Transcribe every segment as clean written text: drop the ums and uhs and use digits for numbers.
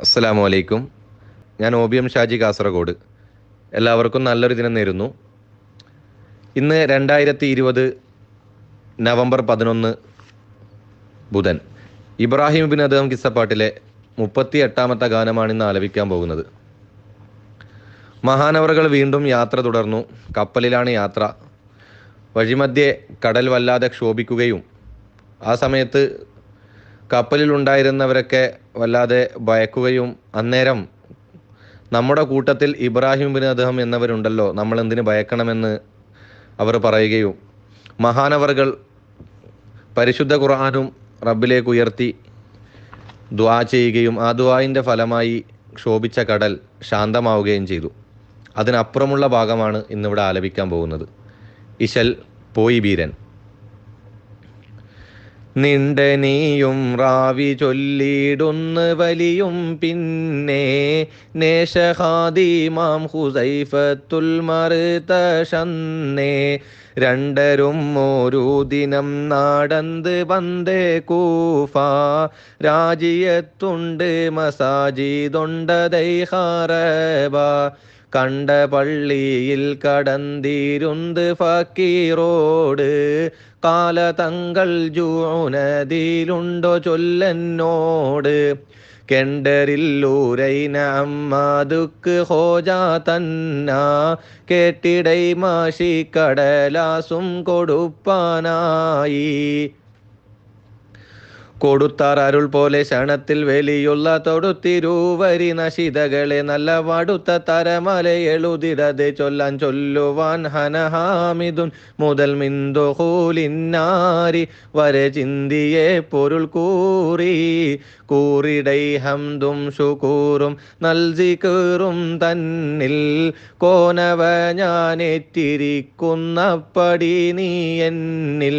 അസ്സലാമു അലൈക്കും. ഞാൻ OBM ഷാജി, കാസർഗോഡ്. എല്ലാവർക്കും നല്ലൊരു ദിനം നേരുന്നു. ഇന്ന് 2020 നവംബർ 11 ബുധൻ. ഇബ്രാഹിം ബിൻ അദ്ഹം കിസ്സപ്പാട്ടിലെ 38ാമത്തെ ഗാനമാണ് ഇന്ന് ആലപിക്കാൻ പോകുന്നത്. മഹാനവറുകൾ വീണ്ടും യാത്ര തുടർന്നു. കപ്പലിലാണ് യാത്ര. വഴിമധ്യേ കടൽ വല്ലാതെ ക്ഷോഭിക്കുകയും ആ സമയത്ത് കപ്പലിലുണ്ടായിരുന്നവരൊക്കെ വല്ലാതെ ഭയക്കുകയും, അന്നേരം നമ്മുടെ കൂട്ടത്തിൽ ഇബ്രാഹിം ബിൻ അദ്ഹം എന്നവരുണ്ടല്ലോ, നമ്മൾ എന്തിന് ഭയക്കണമെന്ന് അവർ പറയുകയും, മഹാനവറുകൾ പരിശുദ്ധ ഖുർആനും റബ്ബിലേക്ക് ഉയർത്തി ദുആ ചെയ്യുകയും ആ ദുആയിൻ്റെ ഫലമായി ക്ഷോഭിച്ച കടൽ ശാന്തമാവുകയും ചെയ്തു. അതിനപ്പുറമുള്ള ഭാഗമാണ് ഇന്നിവിടെ ആലപിക്കാൻ പോകുന്നത്. ഇശൽ പോയി ബീരൻ. നിണ്ടനിയും റാവി ചൊല്ലിടുന്ന് വലിയും പിന്നെ നേഷഹാദിമാം ഹുസൈഫത്തുൽ മർതശന്നേ രണ്ടരും ഒരു ദിനം നാടന്ത് വന്തേ കൂഫ രാജിയത്തുണ്ട് മസാജിദൊണ്ടതൈ ഹാറബ കണ്ട പള്ളിയിൽ കടന്തിരുന്ന് ഫക്കീറോട് കാല തങ്ങൾ ജൂനതിലുണ്ടോ ചൊല്ലെന്നോട് കെണ്ടരില്ലൂരൈന അമ്മാതുക്ക് ഹോജാ തന്ന കേട്ടിടൈ മാഷി കടലാസും കൊടുപ്പാനായി കൊടുത്താർ അരുൾ പോലെ ക്ഷണത്തിൽ വലിയുള്ള തൊടുത്തിരുവരി നശിതകളെ നല്ല വടുത്ത തരമല എഴുതിടത് ചൊല്ലാൻ ചൊല്ലുവാൻ ഹനഹാമിദുൻ മുതൽ മിന്ദുഹൂലിന്നാരി വരെ ചിന്തിയെ പൊരുൾ കൂറിടൈ ഹംദും ഷുക്കൂറും നൽസിക്കീറും തന്നിൽ കോനവ ഞാനേറ്റിരിക്കുന്നപ്പടി നീ എന്നിൽ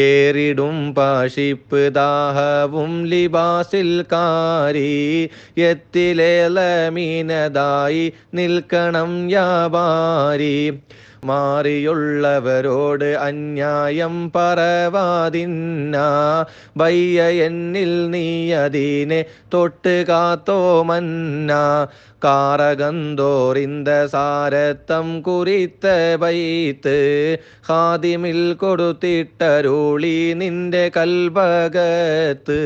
ഏറിടും പാഷിപ്പ് ദാഹവും ലിബാസിൽ കാരി എത്തിലേലമീനതായി നിൽക്കണം യാവാരി മാറിയുള്ളവരോട് അന്യായം പറവാതിന്ന വയ്യ എന്നിൽ നീ അതിനെ തൊട്ട് കാത്തോ മന്ന കാറകന്തോറിന്ത സാരത്തം കുറിത്ത ബൈത്ത് ഹാദിമിൽ കൊടുത്തിട്ടരുളി നിന്റെ കൽബകത്ത്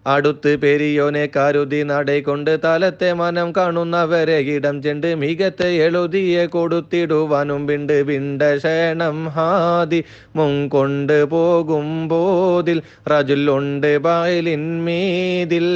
അടുത്ത് പെരിയോനെ കരുതി നടകൊണ്ട് തലത്തെ മനം കാണുന്നവരെ ഇടം ചെണ്ട് മികത്തെ എഴുതിയ കൊടുത്തിടുവാനും വിണ്ട ക്ഷണം ഹാദി മുങ്കൊണ്ട് പോകുമ്പോതിൽ റജുലുണ്ട് ബായിലിൻ മീതിൽ